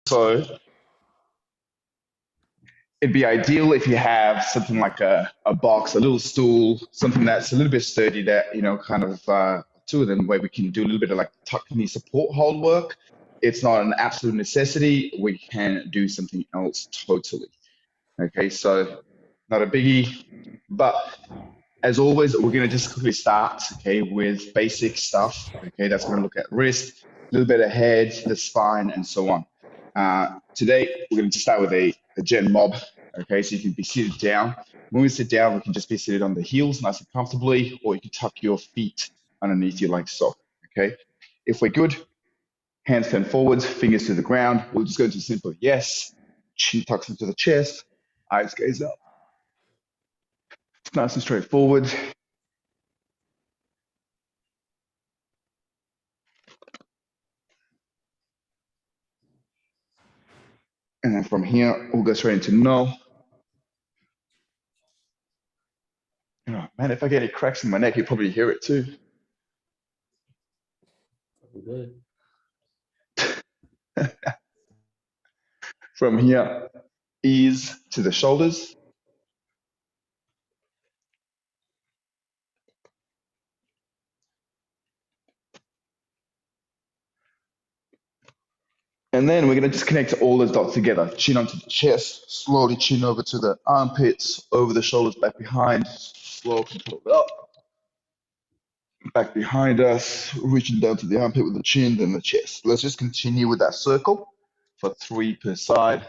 So it'd be ideal if you have something like a box, a little stool, something that's a little bit sturdy that, kind of two of them where we can do a little bit of like tuck knee support hold work. It's not an absolute necessity. We can do something else totally. Okay, so not a biggie. But as always, we're going to just quickly start, okay, with basic stuff. Okay, that's going to look at wrist, a little bit of head, the spine, and so on. Today, we're going to just start with a gen mob. Okay, so you can be seated down. When we sit down, we can just be seated on the heels nice and comfortably, or you can tuck your feet underneath you like so. Okay, if we're good, hands turn forwards, fingers to the ground. We'll just go into simple yes, chin tucks into the chest, eyes gaze up. It's nice and straightforward. And then from here, we'll go straight into no. Oh, man, if I get any cracks in my neck, you probably hear it too. Good. From here, ease to the shoulders. And then we're going to just connect all those dots together. Chin onto the chest, slowly chin over to the armpits, over the shoulders, back behind, slow control it up, back behind us, reaching down to the armpit with the chin, then the chest. Let's just continue with that circle for 3 per side.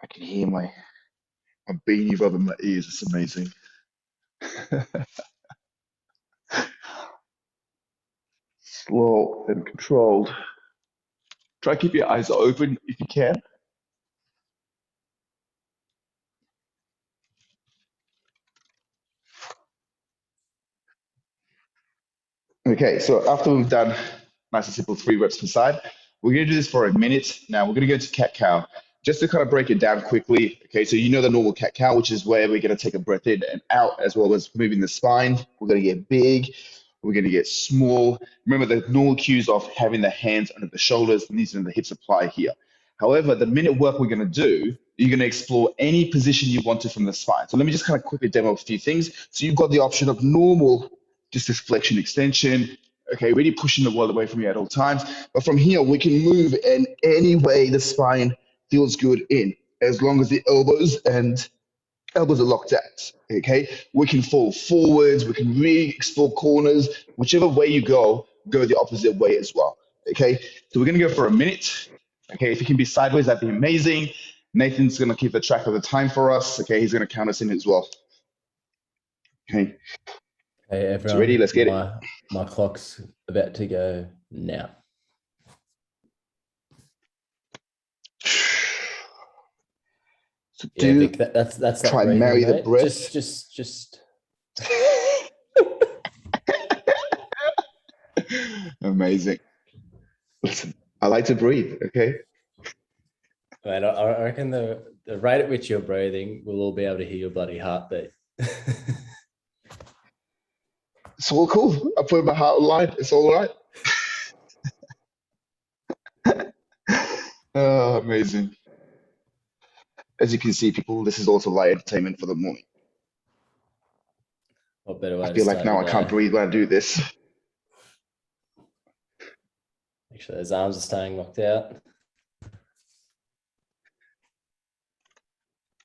I can hear my beanie rubbing my ears. It's amazing. Slow and controlled. Try to keep your eyes open if you can. Okay, so after we've done nice and simple 3 reps per side, we're gonna do this for a minute. Now we're gonna go to cat cow. Just to kind of break it down quickly. Okay, so you know the normal cat cow, which is where we're gonna take a breath in and out as well as moving the spine. We're gonna get big, we're gonna get small. Remember the normal cues of having the hands under the shoulders, knees and the hips apply here. However, the minute work we're gonna do, you're gonna explore any position you want to from the spine. So let me just kind of quickly demo a few things. So you've got the option of normal, just this flexion extension. Okay, really pushing the world away from you at all times. But from here, we can move in any way the spine feels good in, as long as the elbows are locked at. Okay, we can fall forwards, we can really explore corners. Whichever way you go the opposite way as well. Okay, so we're gonna go for a minute. Okay, if you can be sideways, that'd be amazing. Nathan's gonna keep the track of the time for us. Okay, he's gonna count us in as well. Okay, Hey so ready? everyone, Let's get it. my clock's about to go now. So Yeah, do Vic, that's that try and breathing, marry the mate. breath. Just. Amazing. Listen, I like to breathe. Okay. Mate, I reckon the rate at which you're breathing, we'll all be able to hear your bloody heartbeat. It's all cool. I put my heart line. It's all right. Oh, amazing. As you can see, people, this is also light entertainment for the morning. What better I way to feel like start now your I can't day? breathe when I do this. Make sure those arms are staying locked out.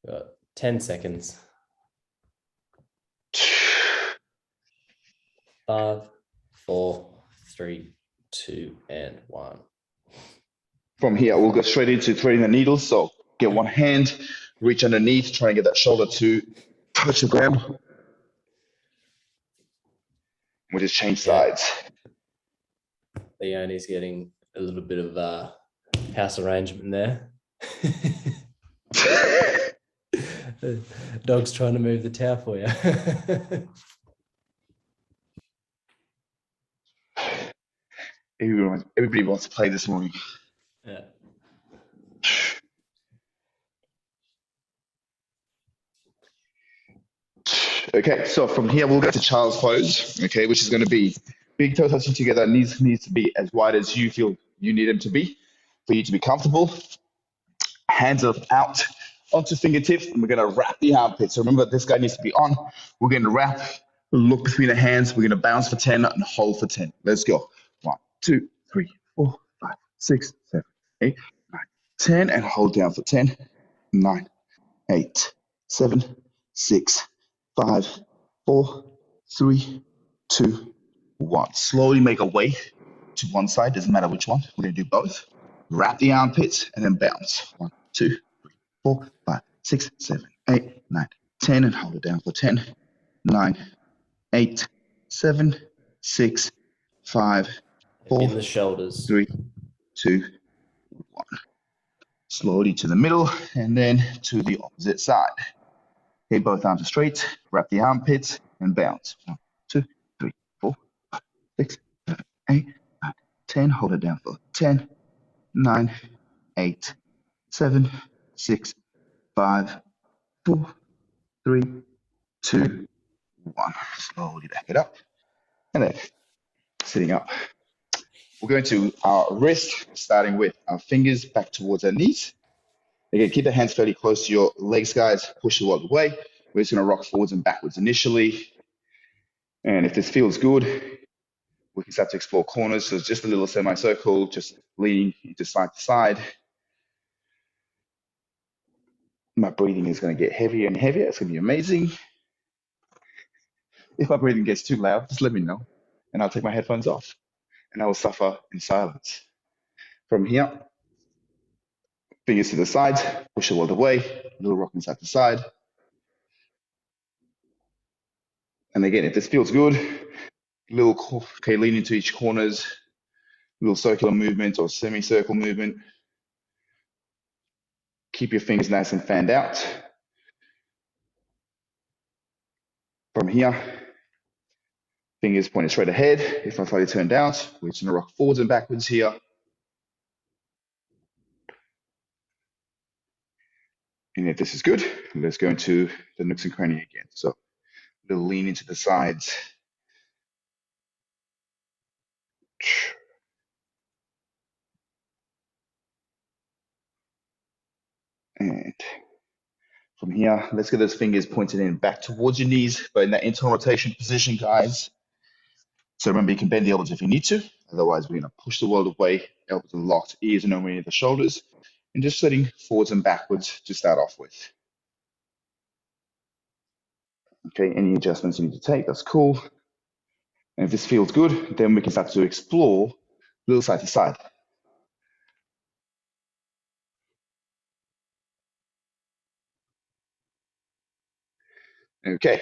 Got 10 seconds. 5, 4, 3, 2, and 1. From here, we'll go straight into threading the needles. So get one hand, reach underneath, try and get that shoulder to touch the ground. We'll just change Yeah, sides. Leonie's getting a little bit of house arrangement there. Dog's trying to move the towel for you. Everybody wants to play this morning. Yeah. Okay, so from here we'll go to child's pose, okay, which is going to be big toe touching together. Needs to be as wide as you feel you need them to be for you to be comfortable. Hands up out onto fingertips, and we're going to wrap the armpits. So remember, this guy needs to be on. We're going to wrap, look between the hands. We're going to bounce for 10 and hold for 10. Let's go. 1, 2, 3, 4, 5, 6, 7, 8, 9, 10, and hold down for 10, 9, 8, 7, 6, 5, 4, 3, 2, 1. Slowly make a way to one side, doesn't matter which one. We're going to do both. Wrap the armpits and then bounce. 1, 2, 4, 5, 6, 7, 8, 9, 10, and hold it down for 10, 9, 8, 7, 6, 5, In 4, the shoulders. 3, 2, 1. Slowly to the middle and then to the opposite side. Okay, both arms are straight. Wrap the armpits and bounce. 1, 2, 3, 4, 5, 6, 7, 8, 9, 10. Hold it down for 10, 9, 8, 7, 6, 5, 4, 3, 2, 1. Slowly back it up. And then sitting up. We're going to our wrist, starting with our fingers back towards our knees. Again, keep the hands fairly close to your legs, guys. Push it all the way. We're just going to rock forwards and backwards initially. And if this feels good, we can start to explore corners. So it's just a little semicircle, just leaning into side to side. My breathing is going to get heavier and heavier. It's going to be amazing. If my breathing gets too loud, just let me know, and I'll take my headphones off, and I will suffer in silence. From here, fingers to the sides, push it all the way, a little rocking side to side. And again, if this feels good, okay, lean into each corners, little circular movement or semicircle movement. Keep your fingers nice and fanned out. From here, fingers pointed straight ahead. If not slightly turned out, we're just gonna rock forwards and backwards here. And if this is good, let's go into the nooks and cranny again. So a little lean into the sides. And from here, let's get those fingers pointed in back towards your knees, but in that internal rotation position, guys. So remember, you can bend the elbows if you need to. Otherwise, we're going to push the world away, elbows are locked, ears are nowhere near the shoulders, and just sitting forwards and backwards to start off with. Okay, any adjustments you need to take, that's cool. And if this feels good, then we can start to explore little side to side. Okay,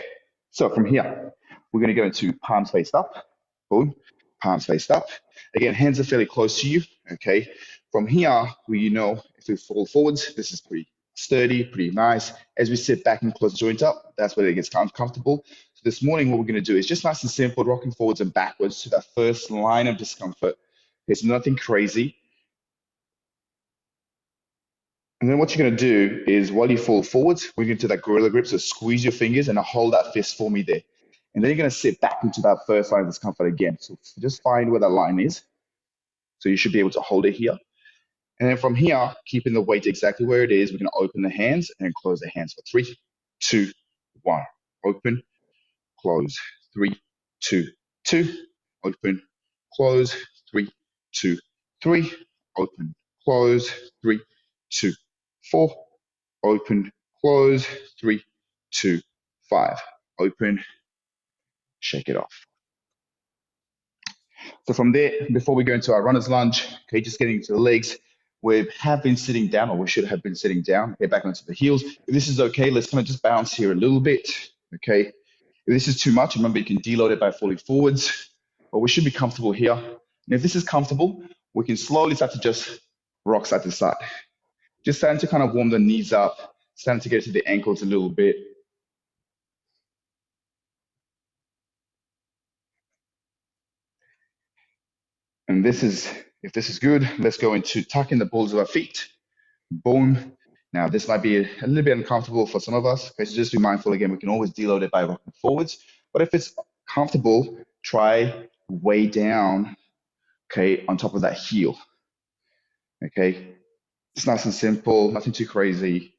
so from here, we're going to go into palms faced up. Boom, palms faced up. Again, hands are fairly close to you. Okay, from here, if we fall forwards, this is pretty sturdy, pretty nice. As we sit back and close the joint up, that's where it gets comfortable. So this morning, what we're going to do is just nice and simple, rocking forwards and backwards to that first line of discomfort. There's nothing crazy. And then what you're going to do is while you fall forwards, we're going to that gorilla grip. So squeeze your fingers and hold that fist for me there. And then you're going to sit back into that first line of discomfort again. So just find where that line is. So you should be able to hold it here. And then from here, keeping the weight exactly where it is, we're going to open the hands and close the hands for 3, 2, 1. Open, close, 3, 2, 2. Open, close, 3, 2, 3. Open, close, 3, 2, 4. Open, close, 3, 2, 5. Open, shake it off. So from there, before we go into our runner's lunge, okay, just getting into the legs, we have been sitting down, or we should have been sitting down. Get back onto the heels. If this is okay, let's kind of just bounce here a little bit, okay? If this is too much, remember you can deload it by falling forwards, but we should be comfortable here. And if this is comfortable, we can slowly start to just rock side to side. Just starting to kind of warm the knees up, starting to get to the ankles a little bit. And if this is good, let's go into tucking the balls of our feet. Boom. Now, this might be a little bit uncomfortable for some of us. Okay, so just be mindful again, we can always deload it by rocking forwards. But if it's comfortable, try way down, okay, on top of that heel. Okay, it's nice and simple, nothing too crazy.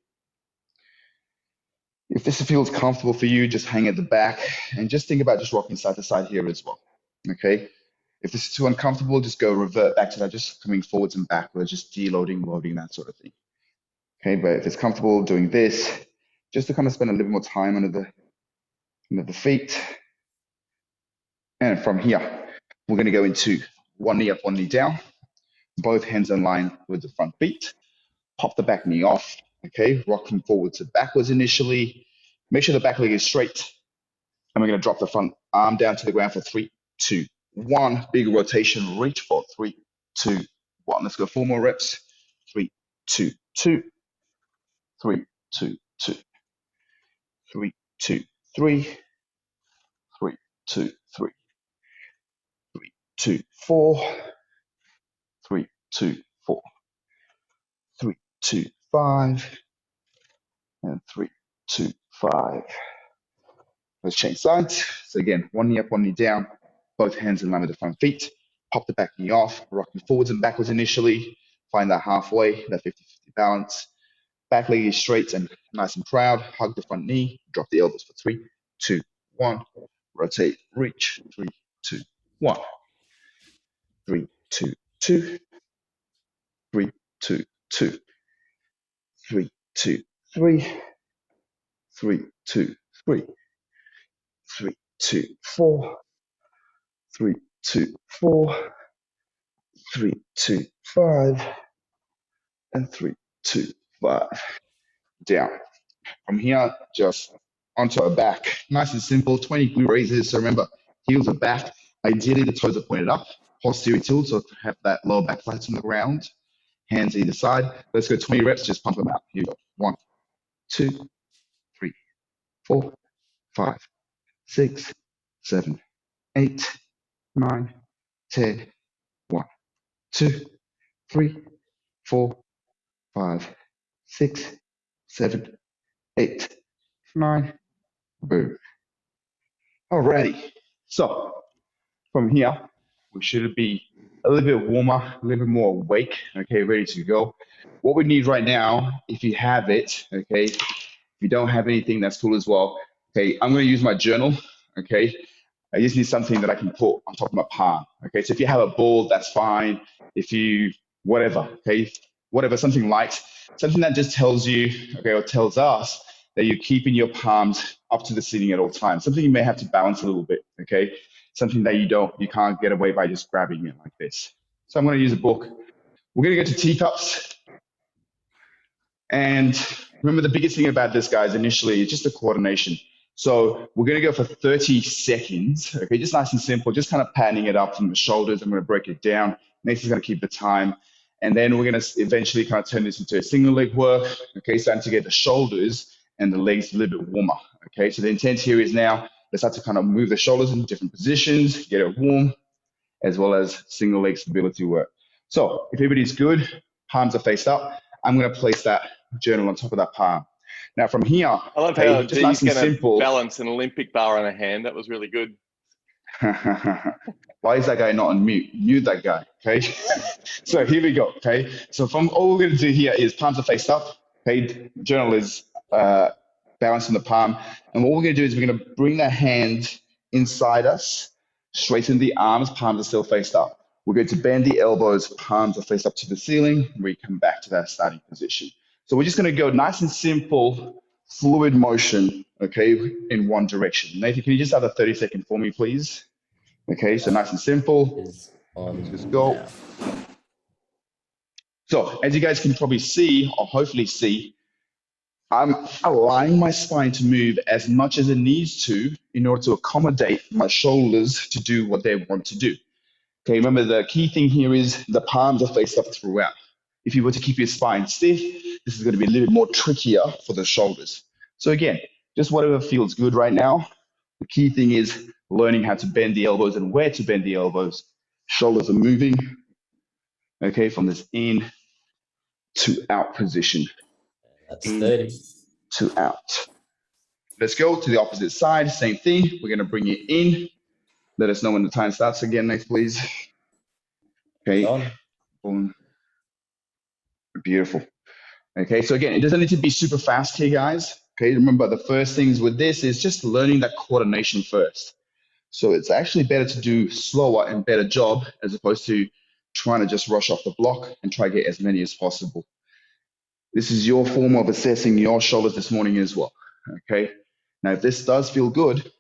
If this feels comfortable for you, just hang at the back and just think about just rocking side to side here as well. Okay, if this is too uncomfortable, just go revert back to that, just coming forwards and backwards, just deloading, loading, that sort of thing. Okay, but if it's comfortable doing this, just to kind of spend a little more time under the feet. And from here, we're going to go into one knee up, one knee down, both hands in line with the front feet. Pop the back knee off, okay, rocking forwards and backwards initially. Make sure the back leg is straight. And we're going to drop the front arm down to the ground for 3, 2, 1. Big rotation, reach for 3, 2, 1. Let's go 4 more reps. 3, 2, 2, 3, 2, 2, 3, 2, 3, 3, 2, 3, 3, 2, 4, 3, 2, 4, 3, 2, 5, and 3, 2, 5. Let's change sides. So again, one knee up, one knee down, both hands in line with the front feet. Pop the back knee off, rocking forwards and backwards initially. Find that halfway, that 50-50 balance. Back leg is straight and nice and proud. Hug the front knee, drop the elbows for 3, 2, 1. Rotate, reach, 3, 2, 1. 3, 2, 2. 3, 2, 2. 3, 2, 3. 3, 2, 3. 3, 2, 4. 3, 2, 4. 3, 2, 5. And 3, 2, 5. Down. From here, just onto our back. Nice and simple, 20 glute raises. So remember, heels are back. Ideally, the toes are pointed up. Posterior tilt, so have that lower back flat on the ground. Hands either side. Let's go 20 reps, just pump them out. Here you go. 1, 2, 3, 4, 5, 6, 7, 8, 9, 10. 1, 2, 3, 4, 5, 6, 7, 8, 9. Boom. Alrighty. So from here, we should be a little bit warmer, a little bit more awake, okay, ready to go. What we need right now, if you have it, okay, if you don't have anything, that's cool as well. Okay, I'm going to use my journal, okay. I just need something that I can put on top of my palm, okay. So if you have a ball, that's fine. If you, whatever, okay, whatever, something light, something that just tells you, okay, or tells us that you're keeping your palms up to the ceiling at all times. Something you may have to balance a little bit, okay? Something that you can't get away by just grabbing it like this. So I'm going to use a book. We're going to go to teacups. And remember, the biggest thing about this, guys, initially is just the coordination. So we're going to go for 30 seconds, okay? Just nice and simple, just kind of patting it up from the shoulders. I'm going to break it down. Next is going to keep the time. And then we're going to eventually kind of turn this into a single leg work, okay? Starting to get the shoulders and the legs a little bit warmer, okay? So the intent here is now, let's start to kind of move the shoulders in different positions, get it warm, as well as single leg stability work. So if everybody's good, palms are faced up, I'm going to place that journal on top of that palm. Now from here, I love okay, how just D's nice and going to simple. balance an Olympic bar on a hand. That was really good. Why is that guy not on mute? Mute that guy, okay? So here we go, okay? So from all we're going to do here is palms are faced up, okay? Journal is balanced in the palm. And what we're going to do is we're going to bring that hand inside us, straighten the arms, palms are still faced up. We're going to bend the elbows, palms are faced up to the ceiling. We come back to that starting position. So we're just going to go nice and simple, fluid motion, okay, in one direction. Nathan, can you just have a 30-second for me, please? Okay, so nice and simple. Is on Let's just go. now. So as you guys can probably see, or hopefully see, I'm allowing my spine to move as much as it needs to in order to accommodate my shoulders to do what they want to do. Okay, remember the key thing here is the palms are faced up throughout. If you were to keep your spine stiff, this is going to be a little bit more trickier for the shoulders. So again, just whatever feels good right now. The key thing is learning how to bend the elbows and where to bend the elbows. Shoulders are moving, okay, from this in to out position. That's in 30. to out. Let's go to the opposite side. Same thing. We're going to bring it in. Let us know when the time starts again next, please. Okay. On. Boom. Beautiful. Okay, so again, it doesn't need to be super fast here, guys. Okay, remember the first things with this is just learning that coordination first. So it's actually better to do slower and better job as opposed to trying to just rush off the block and try to get as many as possible. This is your form of assessing your shoulders this morning as well. Okay, now if this does feel good,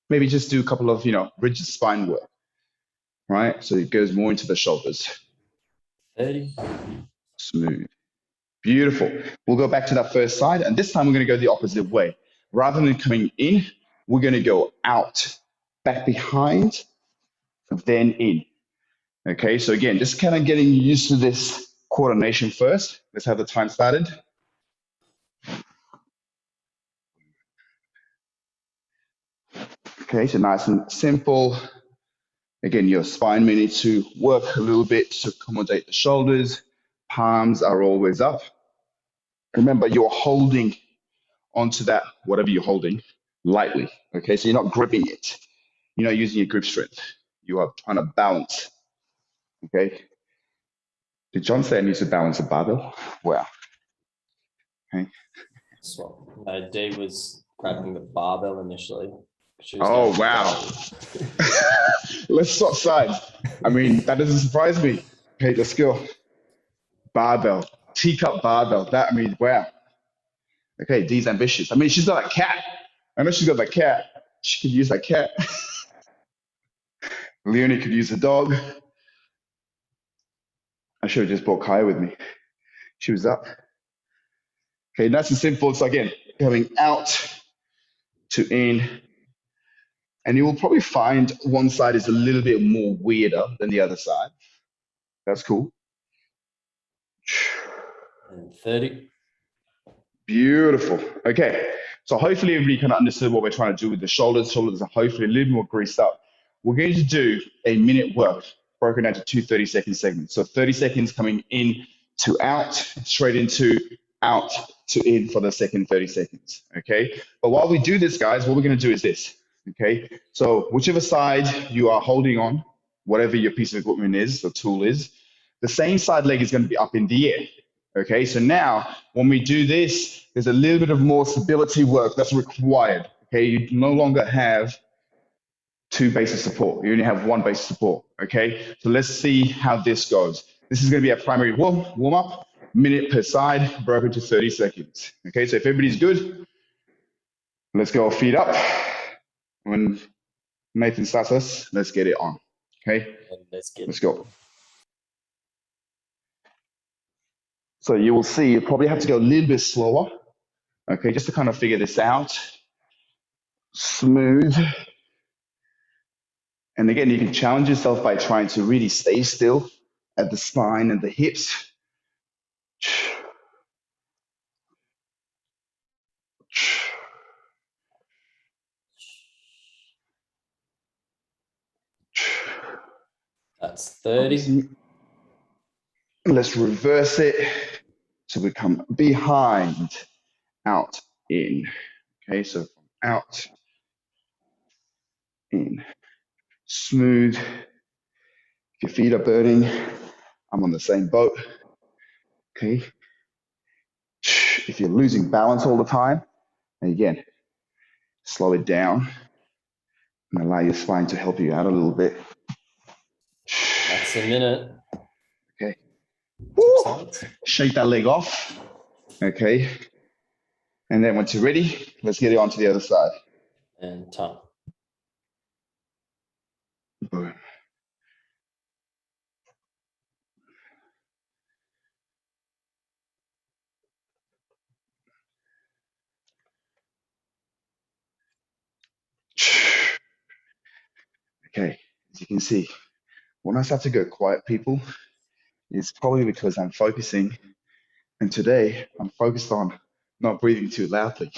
maybe just do a couple of, rigid spine work, right? So it goes more into the shoulders. 30. Smooth. Beautiful. We'll go back to that first side, and this time we're going to go the opposite way. Rather than coming in, we're going to go out, back behind, then in. Okay, so again, just kind of getting used to this coordination first. Let's have the time started. Okay, so nice and simple. Again, your spine may need to work a little bit to accommodate the shoulders. Palms are always up. Remember, you're holding onto that, whatever you're holding, lightly. Okay, so you're not gripping it. You're not using your grip strength. You are trying to balance. Okay. Did John say I need to balance a barbell? Wow. Okay. So Dee was grabbing the barbell initially. She was Oh, going wow. low. Let's swap sides. I mean, that doesn't surprise me. Okay, let's go. Barbell, teacup barbell. That, I mean, wow. Okay, Dee's ambitious. I mean, she's got a cat. I know she's got that cat. She could use that cat. Leonie could use a dog. I should have just brought Kaya with me. She was up. Okay, nice and simple. So again, going out to in, and you will probably find one side is a little bit more weirder than the other side. That's cool. And 30. Beautiful. Okay. So hopefully everybody kind of understood what we're trying to do with the shoulders. Shoulders are hopefully a little more greased up. We're going to do a minute work broken down to two 30-second segments. So 30 seconds coming in to out, straight into out to in for the second 30 seconds. Okay. But while we do this, guys, what we're going to do is this. Okay. So whichever side you are holding on, whatever your piece of equipment is, the tool is, the same side leg is going to be up in the air. Okay, so now when we do this, there's a little bit of more stability work that's required. Okay, you no longer have two bases of support. You only have one base of support. Okay, so let's see how this goes. This is going to be a primary warm up, minute per side, broken to 30 seconds. Okay, so if everybody's good, let's go feet up. When Nathan starts us, let's get it on. Okay, And let's go. So you will see you probably have to go a little bit slower. Okay, just to kind of figure this out. Smooth. And again, you can challenge yourself by trying to really stay still at the spine and the hips. That's 30. Let's reverse it. So we come behind, out, in. Okay, so out, in. Smooth. If your feet are burning, I'm on the same boat. Okay. If you're losing balance all the time, and again, slow it down and allow your spine to help you out a little bit. That's a minute. Okay. Woo! Shake that leg off. Okay. And then once you're ready, let's get it onto the other side. And time. Boom. Okay, as you can see, when I start to go quiet, people, it's probably because I'm focusing. And today, I'm focused on not breathing too loudly.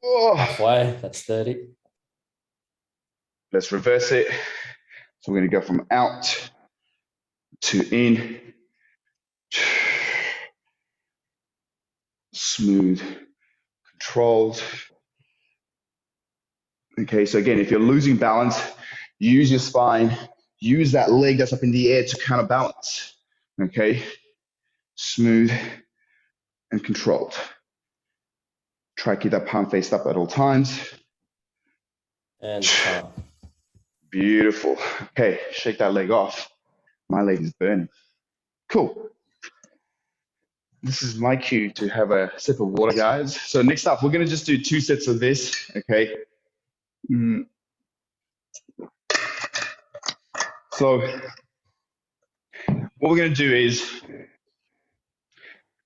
Oh, Halfway. That's 30. let's reverse it. So we're going to go from out to in. smooth, controlled. Okay, so again, if you're losing balance, use your spine, use that leg that's up in the air to counterbalance. Okay, smooth and controlled. Try to keep that palm faced up at all times. And time. Beautiful. Okay, shake that leg off. My leg is burning. Cool. This is my cue to have a sip of water, guys. So next up, we're going to just do 2 sets of this. Okay. So what we're going to do is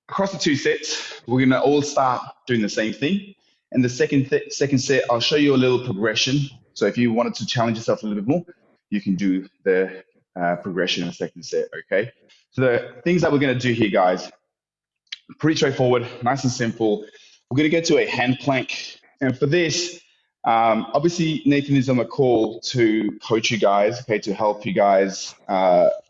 across the 2 sets, we're going to all start doing the same thing. And the second set, I'll show you a little progression. So if you wanted to challenge yourself a little bit more, you can do the progression in the second set. Okay. So the things that we're going to do here, guys, pretty straightforward, nice and simple. We're going to get to a hand plank. And for this, obviously, Nathan is on the call to coach you guys, okay, to help you guys,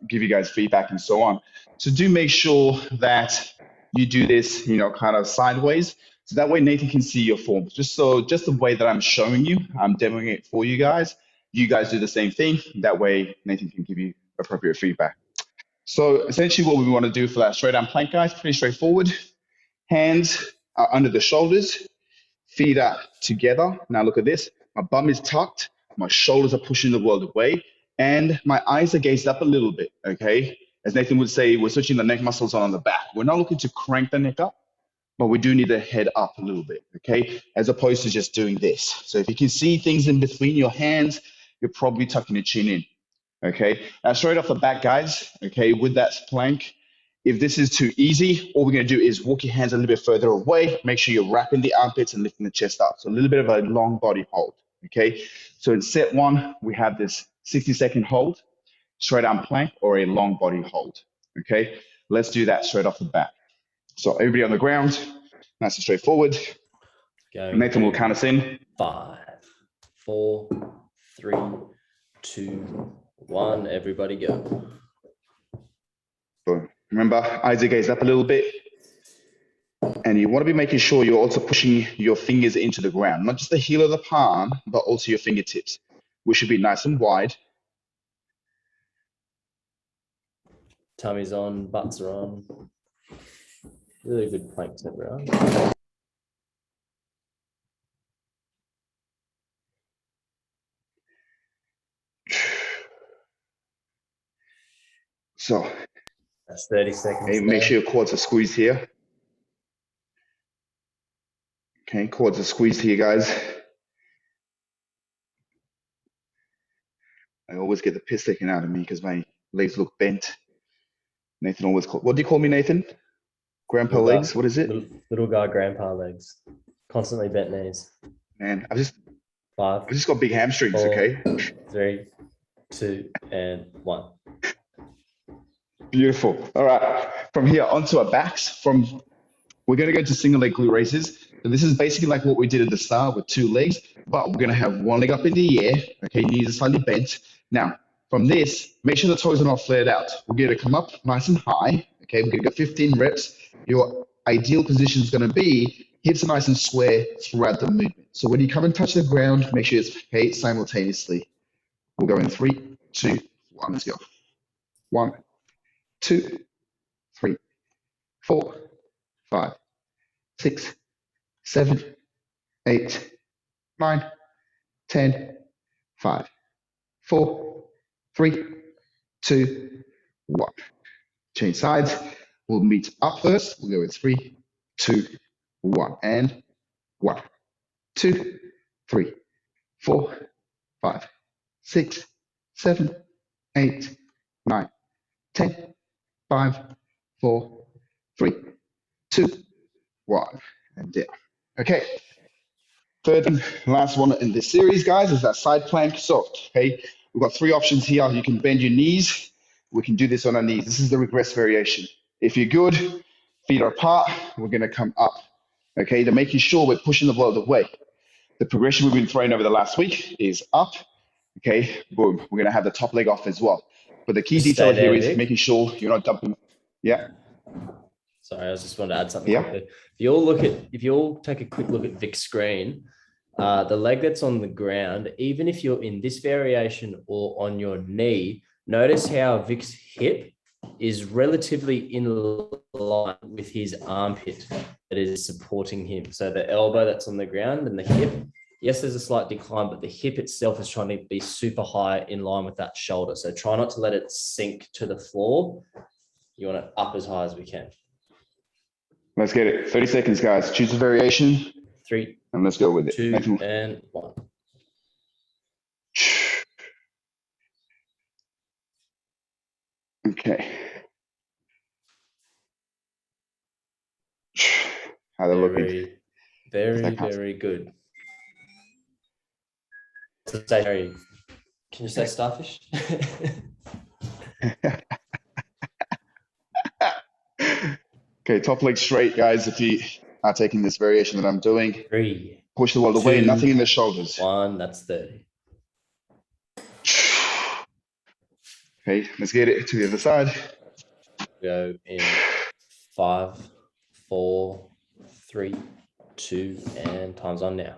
give you guys feedback and so on. So do make sure that you do this, kind of sideways. So that way Nathan can see your form. Just the way that I'm showing you, I'm demoing it for you guys. You guys do the same thing. That way Nathan can give you appropriate feedback. So essentially what we want to do for that straight arm plank, guys, pretty straightforward. Hands are under the shoulders, feet are together. Now look at this. My bum is tucked, my shoulders are pushing the world away, and my eyes are gazed up a little bit, okay? As Nathan would say, we're switching the neck muscles on the back. We're not looking to crank the neck up, but we do need the head up a little bit, okay? As opposed to just doing this. So if you can see things in between your hands, you're probably tucking your chin in. Okay, now straight off the bat, guys, okay, with that plank, if this is too easy, all we're going to do is walk your hands a little bit further away. Make sure you're wrapping the armpits and lifting the chest up. So a little bit of a long body hold. Okay, so in set 1, we have this 60-second hold, straight arm plank, or a long body hold. Okay, let's do that straight off the bat. So everybody on the ground, nice and straightforward. Nathan will count us in. 5, 4, 3, 2, 1. Everybody go. So remember, eyes are gazed up a little bit. And you want to be making sure you're also pushing your fingers into the ground, not just the heel of the palm, but also your fingertips, which should be nice and wide. Tummy's on, butts are on. Really good plank tip, everyone. So that's 30 seconds. Okay, make sure your quads are squeezed here. Okay, quads are squeezed here, guys. I always get the piss taken out of me because my legs look bent. Nathan always what do you call me, Nathan? Grandpa little legs? Guy, what is it? Little guy, grandpa legs. Constantly bent knees. Man, I've just 5. got big hamstrings, 4, okay? 3, 2, and 1. Beautiful. All right. From here onto our backs. We're going to go to single leg glute raises. So this is basically like what we did at the start with 2 legs, but we're going to have 1 leg up in the air. Okay, knees are slightly bent. Now, from this, make sure the toes are not flared out. We're going to come up nice and high. Okay, we're going to go 15 reps. Your ideal position is going to be hips are nice and square throughout the movement. So when you come and touch the ground, make sure it's okay simultaneously. We'll go in 3, 2, 1. Let's go. 1, 2, 3, 4, 5, 6, 7, 8, 9, 10, 5, 4, 3, 2, 1. Change sides. We'll meet up first. We'll go in 3, 2, 1. And 1, 2, 3, 4, 5, 6, 7, 8, 9, 10, 5, 4, 3, 2, 1. And down. Okay. Third and last one in this series, guys, is that side plank. So, okay, we've got 3 options here. You can bend your knees. We can do this on our knees. This is the regress variation. If you're good, feet are apart, we're going to come up. Okay, to making sure we're pushing the world away. The progression we've been throwing over the last week is up. Okay, boom. We're going to have the top leg off as well. But the key detail here is making sure you're not dumping. Yeah. Sorry, I was just wanting to add something Yeah. quickly. If you all take a quick look at Vic's screen, the leg that's on the ground, even if you're in this variation or on your knee, notice how Vic's hip is relatively in line with his armpit that is supporting him. So the elbow that's on the ground and the hip, yes, there's a slight decline, but the hip itself is trying to be super high in line with that shoulder. So try not to let it sink to the floor. You want it up as high as we can. Let's get it. 30 seconds, guys. Choose a variation 3, and let's go with it. 2, Nathan. and 1. Okay. How they're looking. Very good. So say, Harry, can you say starfish? Okay, top leg straight, guys. If you are taking this variation that I'm doing, 3, push the wall away, 2, nothing in the shoulders. 1, that's 30. Okay, let's get it to the other side. Go in 5, 4, 3, 2, and time's on now.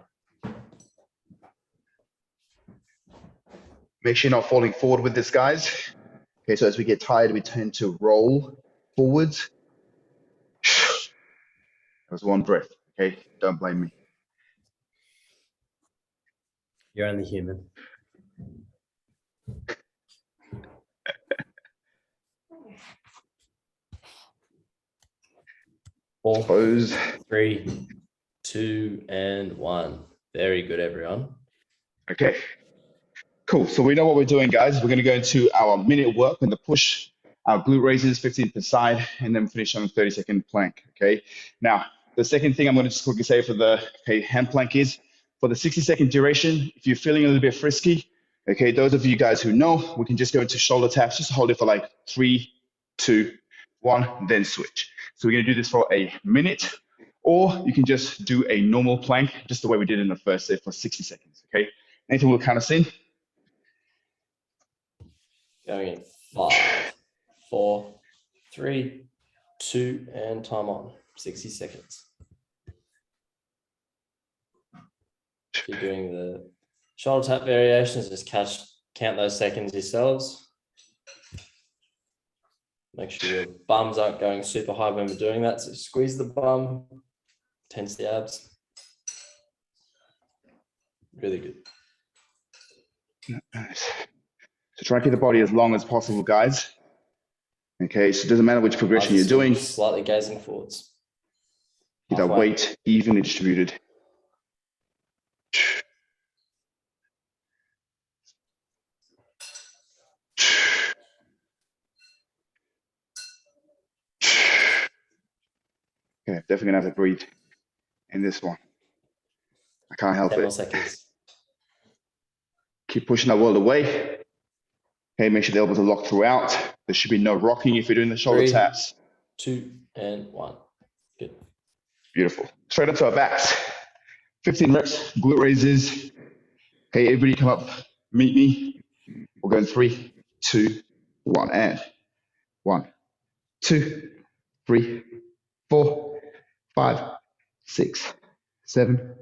Make sure you're not falling forward with this, guys. Okay, so as we get tired, we tend to roll forwards. That was one breath, okay? Don't blame me. You're only human. Four, Close. 3, 2, and 1. Very good, everyone. Okay, cool. So we know what we're doing, guys. We're going to go into our minute work with the push, our glute raises, 15 per side, and then finish on a 30-second plank, okay? Now, the second thing I'm going to just quickly say for the hand plank is, for the 60-second duration, if you're feeling a little bit frisky, okay, those of you guys who know, we can just go into shoulder taps, just hold it for like 3, 2, 1, then switch. So we're going to do this for a minute, or you can just do a normal plank, just the way we did in the first set for 60 seconds, okay? Nathan will count us in. Going in 5, 4, 3, 2, and time on. 60 seconds. If you're doing the shoulder tap variations, just count those seconds yourselves. Make sure your bums aren't going super high when we're doing that. So squeeze the bum, tense the abs. Really good. Nice. So try and keep the body as long as possible, guys. Okay, so it doesn't matter which progression you're doing. Slightly gazing forwards. Keep that weight evenly distributed. Okay, definitely gonna have to breathe in this one. I can't help 10 more it. seconds. Keep pushing that wall away. Okay, make sure the elbows are locked throughout. There should be no rocking if you're doing the shoulder 3, taps. 2, and 1. Good. Beautiful. Straight up to our backs. 15 reps, glute raises. Okay, everybody come up, meet me. We'll go in 3, 2, 1, and 1, 2, 3, 4, 5, 6, 7,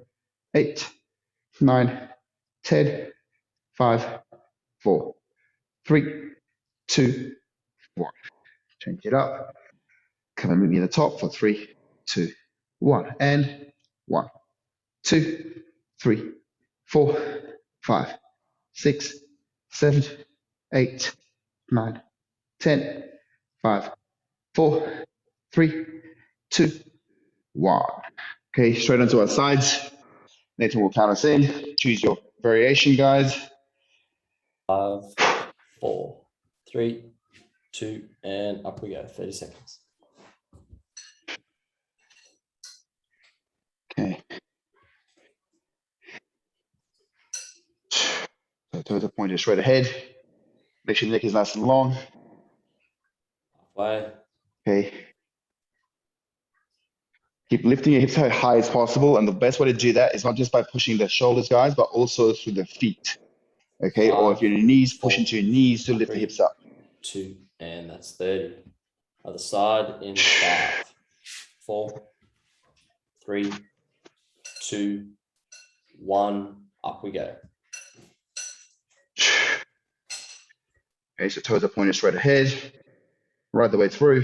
8, 9, 10, 5, 4, 3, 2, 1. Change it up. Come and meet me at the top for 3, 2, 1, and 1, 2, 3, 4, 5, 6, 7, 8, 9, 10, 5, 4, 3, 2, 1. Okay, straight onto our sides. Nathan will count us in. Choose your variation, guys. 5, 4, 3, 2, and up we go. 30 seconds. Okay. So toes are pointed straight ahead. Make sure your neck is nice and long. Halfway. Okay. Keep lifting your hips as high as possible. And the best way to do that is not just by pushing the shoulders, guys, but also through the feet. Okay. Or if your knees, push into your knees to lift the hips up. 2, and that's 30. Other side in 5, 4, 3, 2, 1. Up we go. Okay, so toes are pointed straight ahead, right the way through.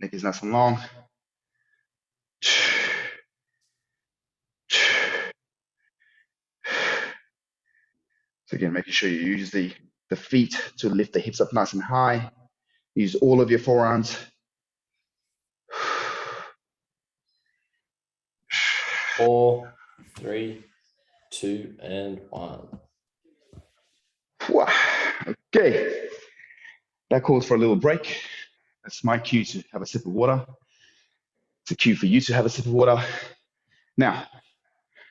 Neck is nice and long. So again, making sure you use the feet to lift the hips up nice and high. Use all of your forearms. 4, 3, 2, and 1. Okay, that calls for a little break. That's my cue to have a sip of water. It's a cue for you to have a sip of water. Now,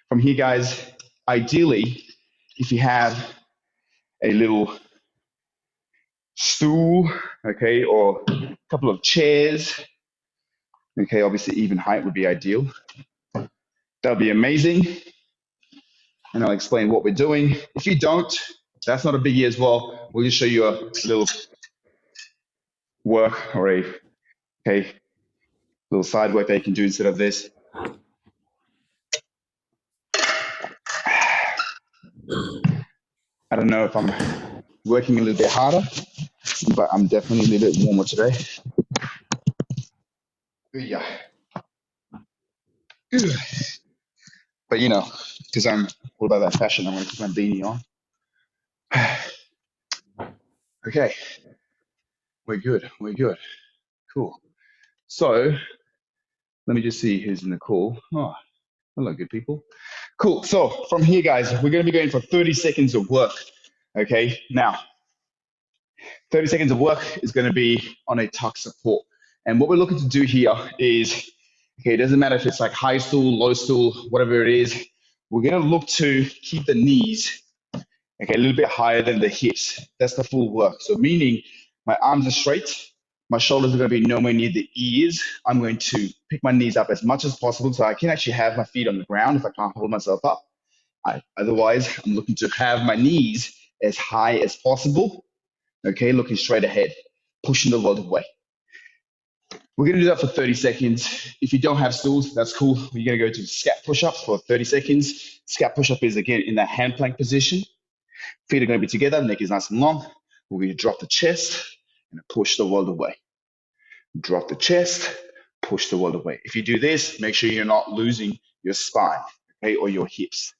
from here, guys, ideally, if you have a little stool, okay, or a couple of chairs, okay, obviously even height would be ideal. That would be amazing. And I'll explain what we're doing. If you don't, that's not a biggie as well. We'll just show you a little work or a little side work that you can do instead of this. I don't know if I'm working a little bit harder, but I'm definitely a little bit warmer today. Yeah. But you know, because I'm all about that fashion, I'm going to keep my beanie on. Okay, we're good. We're good. Cool. So let me just see who's in the call. Oh, hello, good people. Cool. So from here, guys, we're going to be going for 30 seconds of work. Okay. Now, 30 seconds of work is going to be on a tuck support. And what we're looking to do here is, okay, it doesn't matter if it's like high stool, low stool, whatever it is, we're going to look to keep the knees, okay, a little bit higher than the hips. That's the full work. So meaning my arms are straight, my shoulders are going to be nowhere near the ears. I'm going to pick my knees up as much as possible so I can actually have my feet on the ground if I can't hold myself up. Otherwise, I'm looking to have my knees as high as possible, okay, looking straight ahead, pushing the load away. We're going to do that for 30 seconds. If you don't have stools, that's cool. We're going to go to scat push-ups for 30 seconds. Scat push-up is, again, in that hand plank position. Feet are going to be together, neck is nice and long. We're going to drop the chest and push the world away. Drop the chest, push the world away. If you do this, make sure you're not losing your spine, okay, or your hips.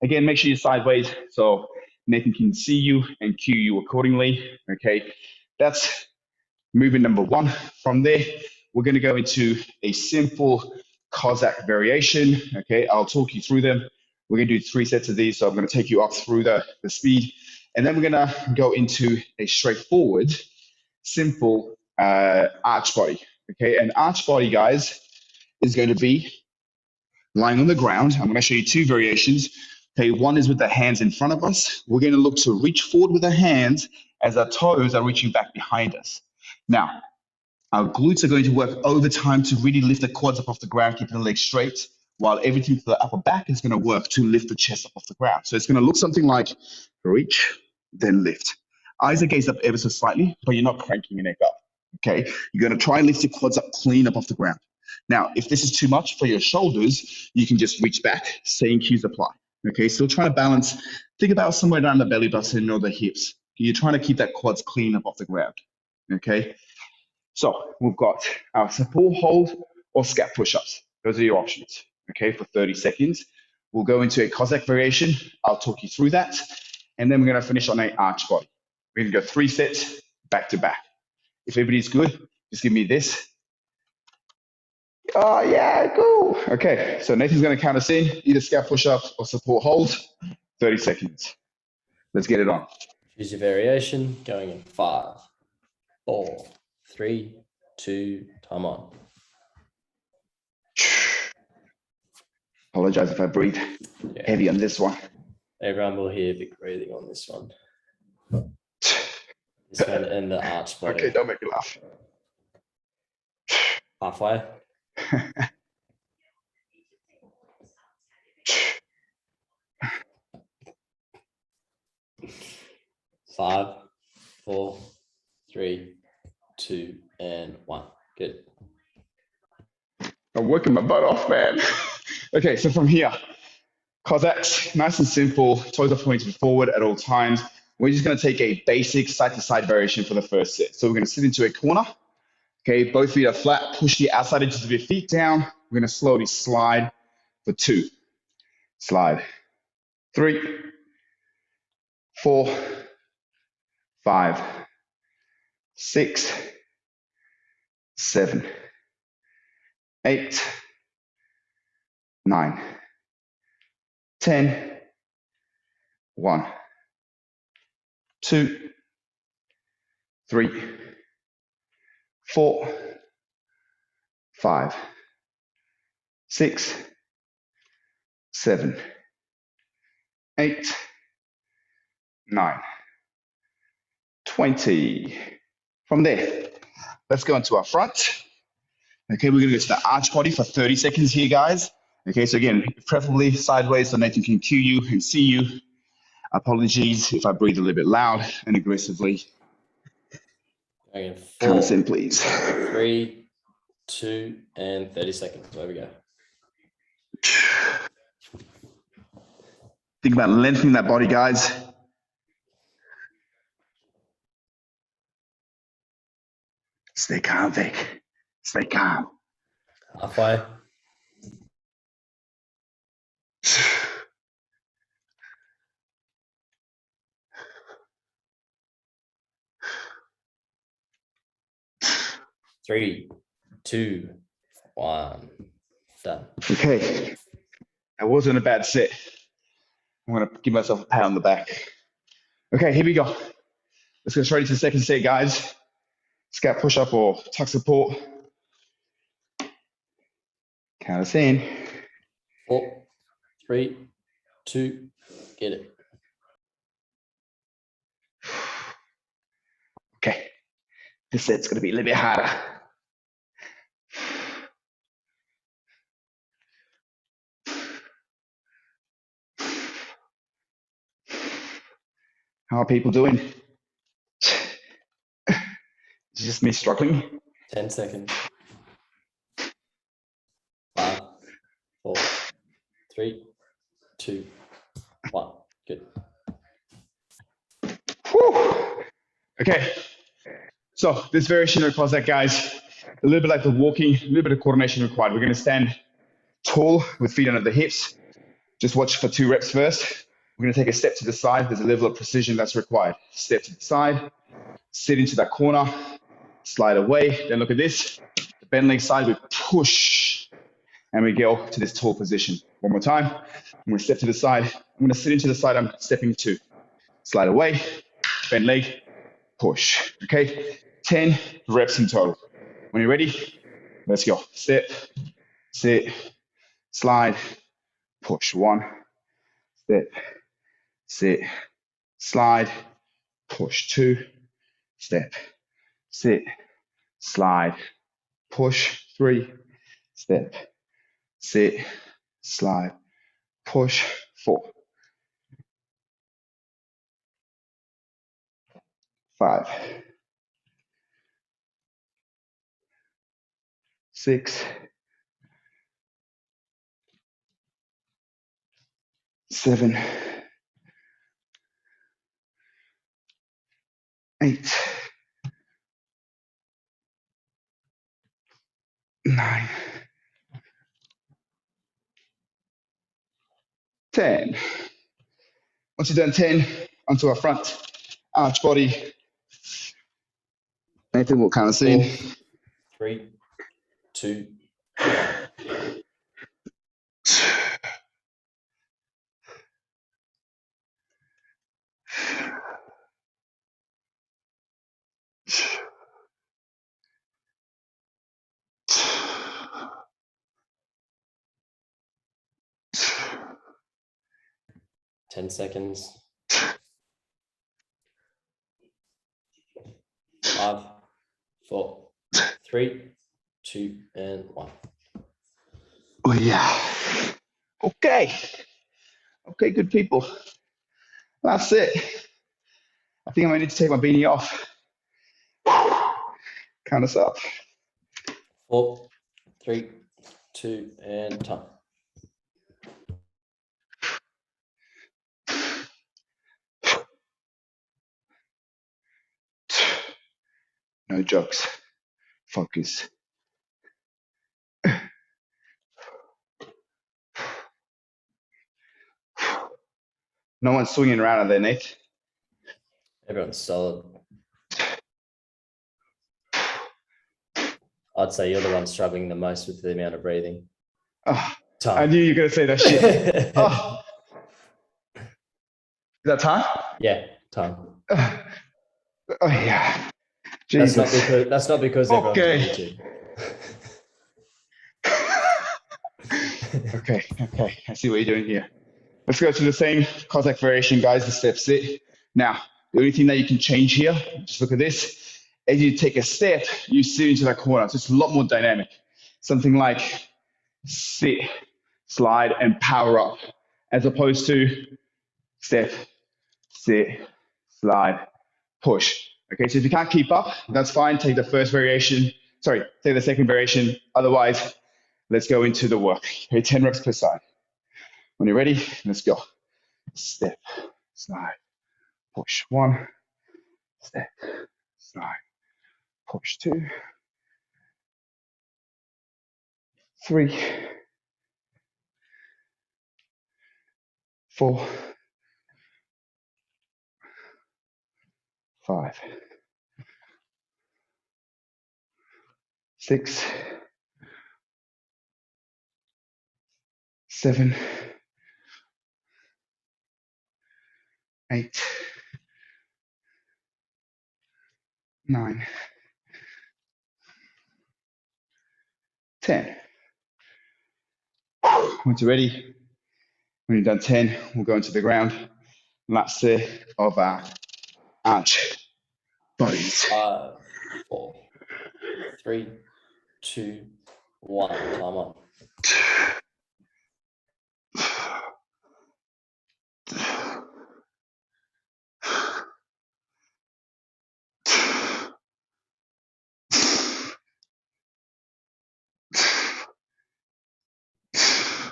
Again, make sure you're sideways so Nathan can see you and cue you accordingly, okay? That's movement number one. From there, we're going to go into a simple Cossack variation, okay? I'll talk you through them. We're going to do 3 sets of these, so I'm going to take you up through the speed. And then we're going to go into a straightforward, simple arch body, okay? An arch body, guys, is going to be lying on the ground. I'm going to show you 2 variations. Okay, one is with the hands in front of us. We're going to look to reach forward with the hands as our toes are reaching back behind us. Now, our glutes are going to work overtime to really lift the quads up off the ground, keeping the legs straight, while everything to the upper back is going to work to lift the chest up off the ground. So it's going to look something like reach, then lift. Eyes are gazed up ever so slightly, but you're not cranking your neck up. Okay, you're going to try and lift your quads up clean up off the ground. Now, if this is too much for your shoulders, you can just reach back, same cues apply. Okay, still trying to balance. Think about somewhere down the belly button or the hips. You're trying to keep that quads clean up off the ground. Okay, so we've got our support hold or scat push-ups. Those are your options. Okay, for 30 seconds. We'll go into a Cossack variation. I'll talk you through that. And then we're going to finish on an arch body. We're going to go 3 sets back to back. If everybody's good, just give me this. Oh, yeah, cool. Okay, so Nathan's going to count us in, either scat push-up or support hold, 30 seconds. Let's get it on. Choose your variation, going in 5, 4, 3, 2, time on. Apologize if I breathe heavy on this one. Everyone will hear big breathing on this one. This one and the arch body. Okay, don't make me laugh. Halfway. Five, 4, 3, 2, and 1. Good. I'm working my butt off, man. Okay, so from here, Cossacks, nice and simple, toes are pointed forward at all times. We're just going to take a basic side-to-side variation for the first set. So we're going to sit into a corner. Okay, both feet are flat. Push the outside edges of your feet down. We're going to slowly slide for 2. Slide. 3, 4, 5, 6, 7, 8, 9, 10, 1, 2, 3, 4, 5, 6, 7, 8, 9, 20. From there, let's go into our front. Okay, we're going to go to the arch body for 30 seconds here, guys. Okay, so again, preferably sideways so Nathan can cue you and see you. Apologies if I breathe a little bit loud and aggressively. Again, Count 4, us in, please. 3, 2, and 30 seconds. There we go. Think about lengthening that body, guys. Stay calm, Vic. Stay calm. Halfway. Three, 2, 1. Done. Okay, that wasn't a bad set. I'm going to give myself a pat on the back. Okay, here we go. Let's go straight into the second set, guys. Scat push-up or tuck support. Count us in. 4, 3, 2, get it. Okay, this set's going to be a little bit harder. How are people doing? It's just me struggling. 10 seconds. 5, 4, 3, 2, 1. Good. Whew. Okay, so this variation requires that, guys, a little bit like the walking, a little bit of coordination required. We're going to stand tall with feet under the hips. Just watch for 2 reps first. We're going to take a step to the side. There's a level of precision that's required. Step to the side, sit into that corner, slide away. Then look at this. The bend leg side, we push, and we go to this tall position. One more time. I'm going to step to the side. I'm going to sit into the side. I'm stepping to. Slide away, bend leg, push. Okay, 10 reps in total. When you're ready, let's go. Step, sit, slide, push. 1, step, sit, slide, push. 2, step, sit, slide, push. 3, step, sit, slide, push. 4, 5, 6, 7, 8, 9, 10. Once you've done 10, onto our front arch body. Nathan will count us in. 4, 3, 2, 1. 10 seconds. 5, 4, 3, 2, and 1. Oh, yeah. Okay. Okay, good people. That's it. I think I might need to take my beanie off. Count us up. 4, 3, 2, and time. No jokes. Focus. No one's swinging around underneath. Everyone's solid. I'd say you're the one struggling the most with the amount of breathing. Oh, Time. I knew you were going to say that shit. Oh. Is that time? Yeah, time. Oh, yeah. Jesus. That's not because everyone's Okay. muted. Okay. I see what you're doing here. Let's go to the same contact variation, guys, the step sit. Now, the only thing that you can change here, just look at this. As you take a step, you sit into that corner. So it's a lot more dynamic. Something like sit, slide, and power up, as opposed to step, sit, slide, push. Okay, so if you can't keep up, that's fine. Take the first variation. Sorry, take the second variation. Otherwise, let's go into the work. Okay, 10 reps per side. When you're ready, let's go. Step, slide, push. 1, step, slide, push. 2, 3, 4, 5, 6, 7, 8, 9, 10. Once you're ready, when you've done 10, we'll go into the ground. And that's the of our arch bodies. 5, 4, 3, 2, 1. Time on.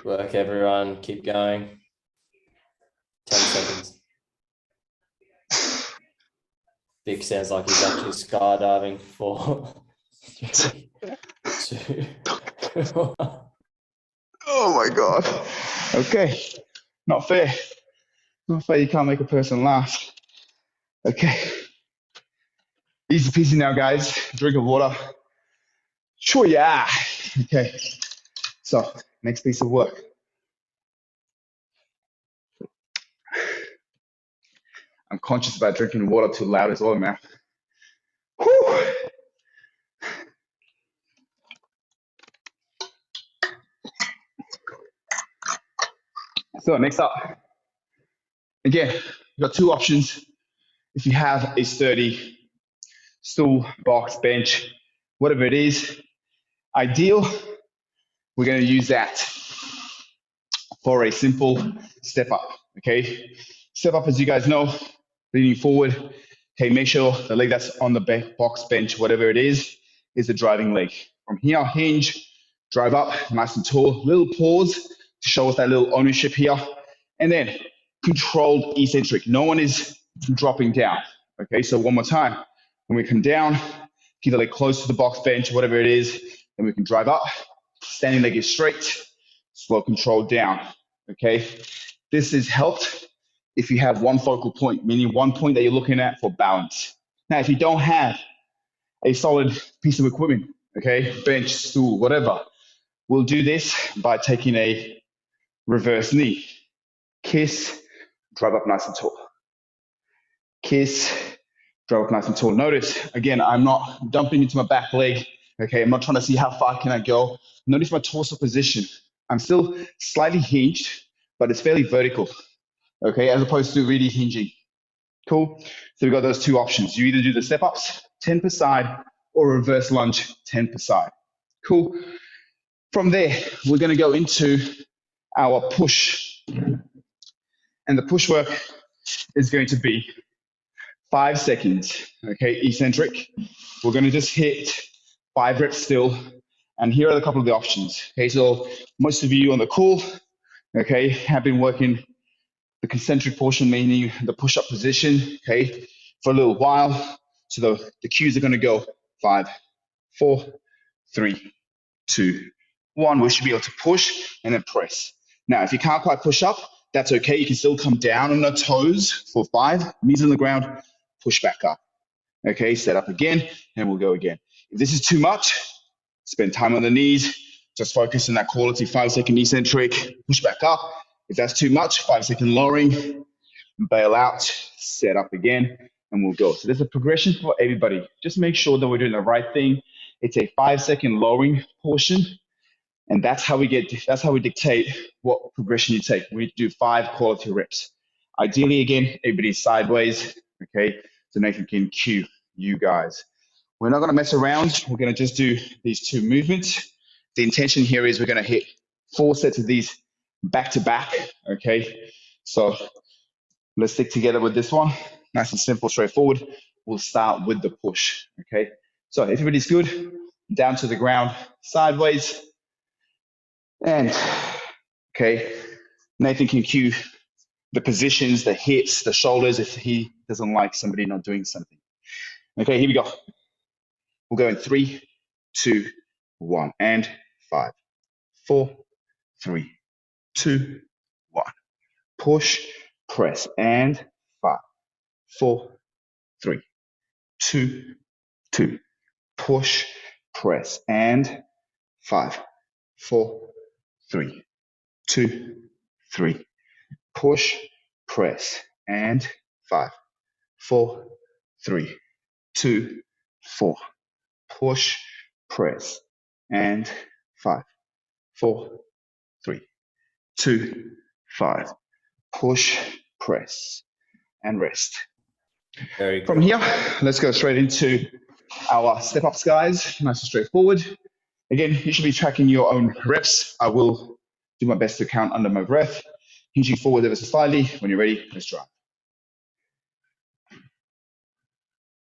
Work, everyone. Keep going. 10 seconds. Vic sounds like he's actually skydiving. 4, 3, 2, 1. Oh my God. Okay. Not fair. Not fair. You can't make a person laugh. Okay. Easy peasy now, guys. Drink of water. Sure, yeah. Okay. So, next piece of work. I'm conscious about drinking water too loud as well, man. Whew. So, next up. Again, you've got 2 options. If you have a sturdy stool, box, bench, whatever it is, ideal, we're going to use that for a simple step up, okay? Step up, as you guys know, leaning forward. Okay, make sure the leg that's on the box, bench, whatever it is the driving leg. From here, hinge, drive up, nice and tall. Little pause to show us that little ownership here. And then controlled eccentric. No one is dropping down. Okay, so one more time. When we come down, keep the leg close to the box, bench, whatever it is, then we can drive up. Standing leg is straight, slow control down. Okay, this is helped if you have one focal point, meaning one point that you're looking at for balance. Now, if you don't have a solid piece of equipment, okay, bench, stool, whatever, we'll do this by taking a reverse knee. Kiss, drive up nice and tall. Kiss, drive up nice and tall. Notice, again, I'm not dumping into my back leg, okay? I'm not trying to see how far can I go. Notice my torso position. I'm still slightly hinged, but it's fairly vertical, okay, as opposed to really hinging. Cool? So we've got those 2 options. You either do the step-ups, 10 per side, or reverse lunge, 10 per side. Cool? From there, we're going to go into our push. And the push work is going to be 5 seconds, okay, eccentric. We're going to just hit 5 reps still, And here are a couple of the options. Okay, so most of you on the call, okay, have been working the concentric portion, meaning the push-up position, okay, for a little while. So the cues are going to go 5, 4, 3, 2, 1. We should be able to push and then press. Now, if you can't quite push up, that's okay. You can still come down on the toes for 5, knees on the ground, push back up. Okay, set up again, and we'll go again. If this is too much, spend time on the knees. Just focus on that quality 5-second eccentric, push back up. If that's too much, 5-second lowering, bail out, set up again, and we'll go. So there's a progression for everybody. Just make sure that we're doing the right thing. It's a 5-second lowering portion, and that's how we dictate what progression you take. We do 5 quality reps. Ideally, again, everybody's sideways, okay? So Nathan can cue you guys. We're not gonna mess around. We're gonna just do these 2 movements. The intention here is we're gonna hit 4 sets of these back to back, okay? So let's stick together with this one. Nice and simple, straightforward. We'll start with the push, okay? So if everybody's good, down to the ground, sideways, and, okay, Nathan can cue the positions, the hips, the shoulders if he doesn't like somebody not doing something. Okay, here we go. We'll go in 3, 2, 1, and 5, 4, 3, 2, 1. Push, press, and 5, 4, 3, 2, 2. Push, press, and 5, 4, 3, 2, 3. Push, press, and 5, 4, 3, 2, 4. Push, press, and 5, 4, 3, 2, 5. Push, press, and rest. Very good. From here, let's go straight into our step-ups, guys. Nice and straightforward. Again, you should be tracking your own reps. I will do my best to count under my breath. Hinging forward ever so slightly. When you're ready, let's try.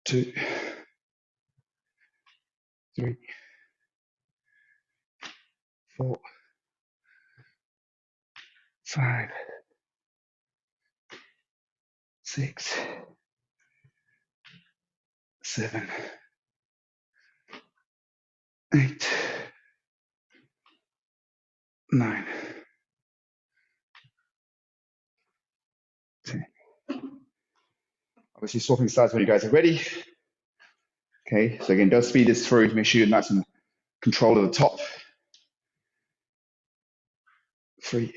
2, 3, 4, 5, 6, 7, 8, 9, 10. Obviously swapping sides when you guys are ready. Okay, so again, don't speed this through. Make sure you're nice and control of the top. 3,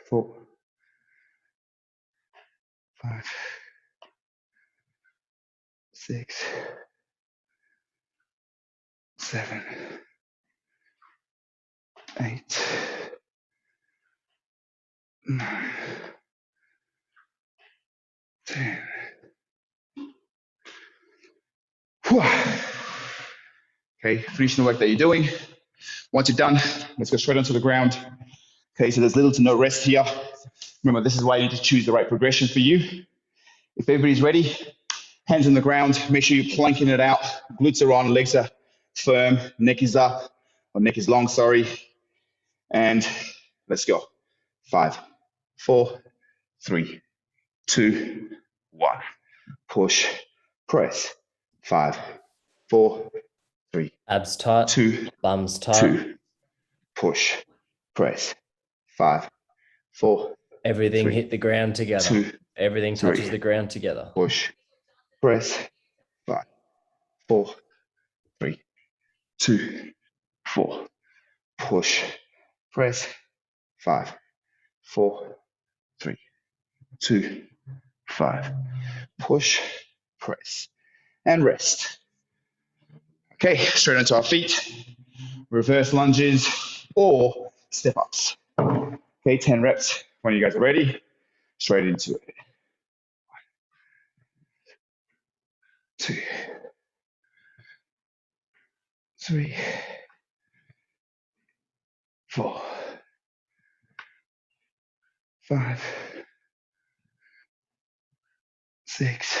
4, 5, 6, 7, 8, 9, 10. Whew. Okay, finishing the work that you're doing. Once you're done, let's go straight onto the ground. Okay, so there's little to no rest here. Remember, this is why you need to choose the right progression for you. If everybody's ready, hands on the ground, make sure you're planking it out. Glutes are on, legs are firm, neck is up, or neck is long, sorry. And let's go. 5, 4, 3, 2, 1. Push, press. 5, 4, 3, Abs tight, 2, bums tight. 2. Push, press. 5, 4. Everything 3, hit the ground together. 2, Everything 3. touches the ground together. Push, press. 5, 4, 3, 2, 4. Push, press. 5, 4, 3, 2, 5. Push, press, and rest. Okay, straight onto our feet. Reverse lunges or step ups. Okay, 10 reps. When you guys are ready, straight into it. 2, 3, 4, 5, 6,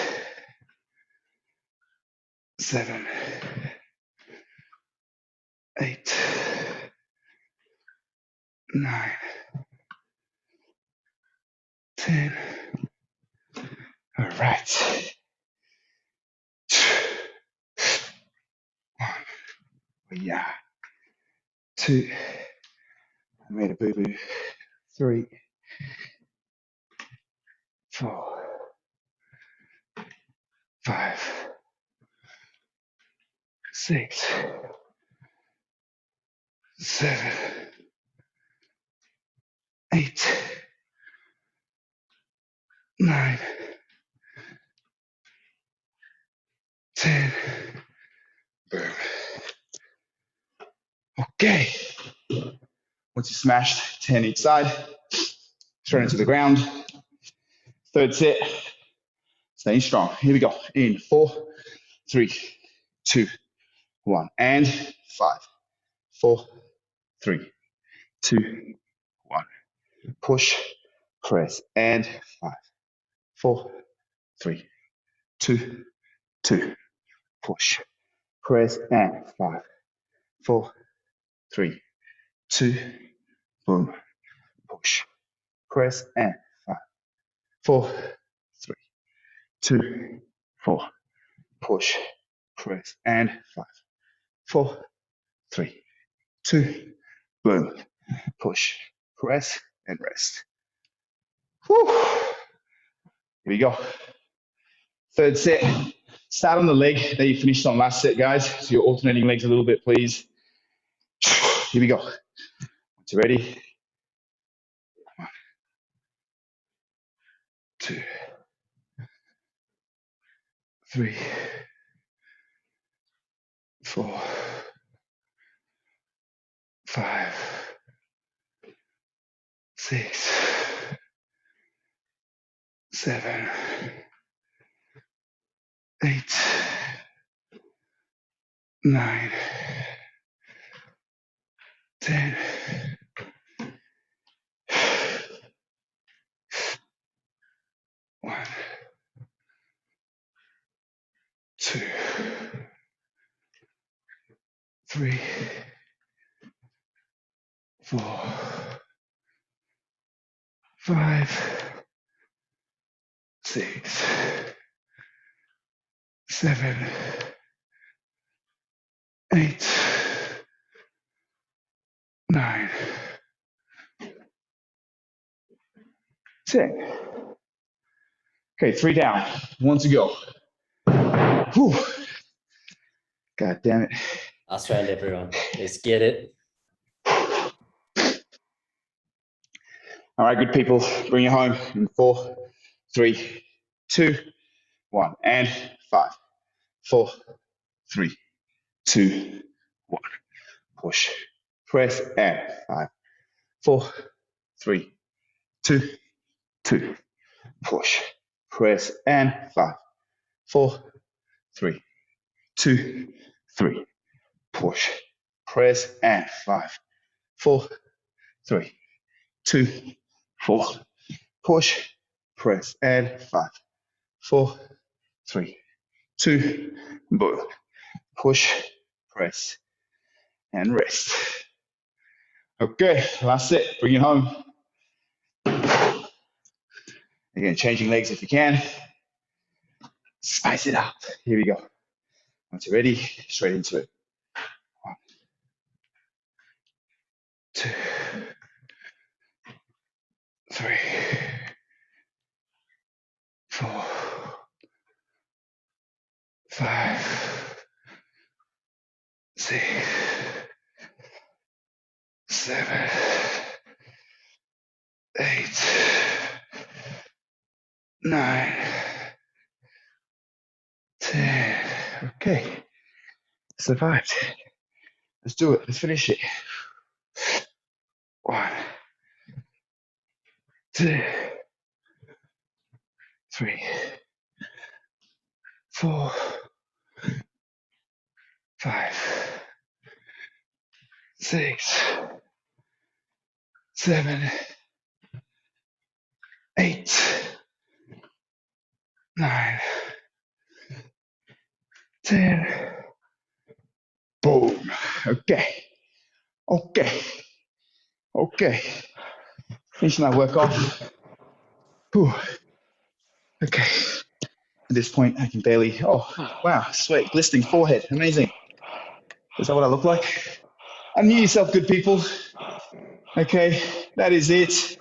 7, 8, 9, 10. All right. 1. Yeah. 2. I made a boo-boo. 3, 4, 5, 6, 7, 8, 9, 10. Boom. Okay. Once you smashed 10 each side, straight into the ground. Third set. Staying strong. Here we go. In 4, 3, 2, 1. And 5, 4, 3, 2, 1. Push, press, and 5, 4, 3, 2, 2. Push, press, and 5, 4, 3, 2. Boom. Push, press, and 5, 4, 3, 2, 4. Push, press, and 5, 4, 3, 2. Boom. Push, press, and rest. Whew. Here we go. Third set. Start on the leg that you finished on last set, guys. So you're alternating legs a little bit, please. Here we go. Once you're ready. 1, 2, 3, 4, 5, 6, 7, 8, 9, 10. 1, 2, 3, 4, 5, 6, 7, 8, 9, 10. Okay, 3 down. 1 to go. Whew. God damn it. Last round, everyone. Let's get it. All right, good people. Bring it home in 4, 3, 2, 1. And 5, 4, 3, 2, 1. Push, press, and 5, 4, 3, 2, 2. Push, press, and 5, 4, 3, 2, 3. Push, press, and 5, 4, 3, 2, 4. Push, press, and 5, 4, 3, 2. Boom. Push, press, and rest. Okay, last set. Bring it home. Again, changing legs if you can. Spice it up. Here we go. Once you're ready, straight into it. 1, 2, 3, 4, 5, 6, 7, 8, 9, 10. Okay, survived. Let's do it. Let's finish it. 1, 2, 3, 4, 5, 6, 7, 8, 9, 10. Boom. Okay. Okay. Okay. Finishing that work off. Whew. Okay. At this point, I can barely. Oh, wow. Sweat, glistening forehead. Amazing. Is that what I look like? Unmute yourself, good people. Okay. That is it.